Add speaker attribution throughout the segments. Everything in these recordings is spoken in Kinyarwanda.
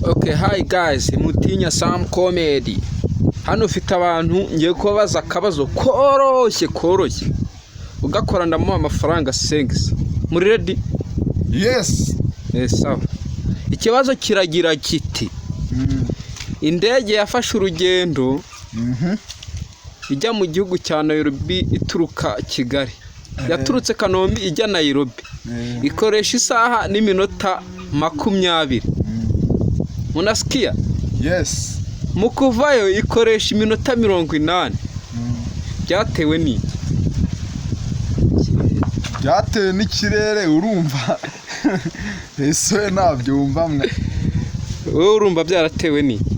Speaker 1: Okay, hi guys, Mutinya Sam Comedy. Hano ufite abantu ngiye kubabaza akabazo koroshye. Ugakora ndamuha amafaranga sengisi. Muri ready?
Speaker 2: Yes.
Speaker 1: Sawa. Ikibazo kiragira kiti. Indege yafashe urugendo ijya mu gihugu cya Nairobi ituruka Kigali. Yaturutse Kanombe ijya Nairobi. Ikoresha isaha n'iminota 20. Munasikia?
Speaker 2: Yes.
Speaker 1: Mukuvayo ikoresha iminota 80. Byatewe n'iki?
Speaker 2: Byatewe n'ikirere urumva. Ese nabyumva mwe.
Speaker 1: Wowe urumva byaratewe n'iki?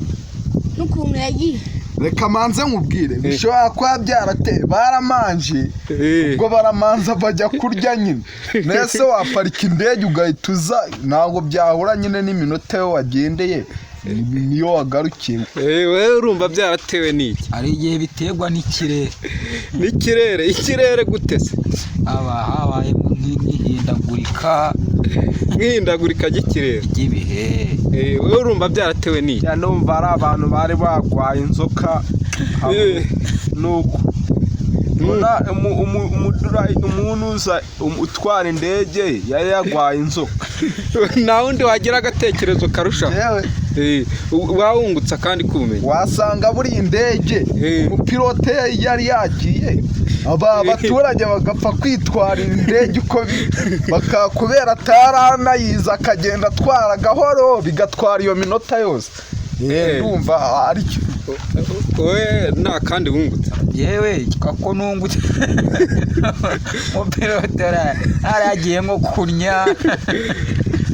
Speaker 3: N'ukuntu yagiye.
Speaker 2: Reka manze nkubwire bishobora kuba byarateye baramanje ubwo baramanza bajya kurya nyine nese waparika indege ugahituza ntabwo byahura nyine n'iminota yo wagendeye niyo wagarukiye.
Speaker 1: Wewe urumva byaratewe n'iki?
Speaker 4: Ari igihe biterwa n'ikirere.
Speaker 1: Ikirere gute se?
Speaker 4: Habayemo
Speaker 1: nk'ihindagurika ry'ikirere
Speaker 4: ry'ibihe.
Speaker 1: Wewe urumva byaratewe n'iki?
Speaker 2: Numva ari abantu bari bagwaye inzoka nuko umuntu utwara indege yari yagwaye inzoka.
Speaker 1: Nta wundi wagira agatekerezo karushaho. Wawungutsa kandi kubumenye
Speaker 2: wasanga buri indege umupilote yari yagiye abaturage bagapfa kwitwarira indege uko bakakubera ataranayiza akagenda atwara gahoro bigatwara iyo minota yose. Ndumva ari cyo
Speaker 1: we nta kandi wungutsa
Speaker 4: yewe kako nungutse umupilote aragiye nko kunya.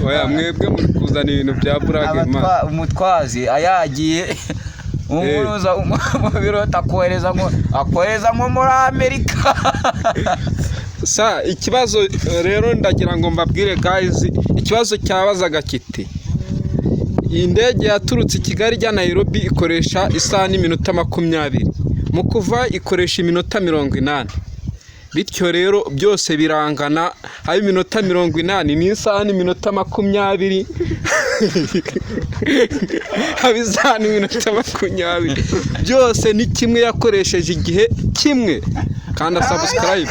Speaker 1: Oya mwebwe muri kuzana ibintu bya buragema
Speaker 4: umutwazi ayagiye umuruza umupilote akohereza nko muri Amerika.
Speaker 1: Sa ikibazo rero ndagira ngo mbabwire guys, ikibazo cyabazaga kiti indege yaturutse Kigali ijya Nairobi ikoresha isaha n'iminota 20, mu kuva ikoresha iminota 80. Bityo rero byose birangana, hari iminota 80 n'isaha n'iminota 20. Habiza n'iminota 20 byose ni kimwe, yakoresheje igihe kimwe. Kanda subscribe.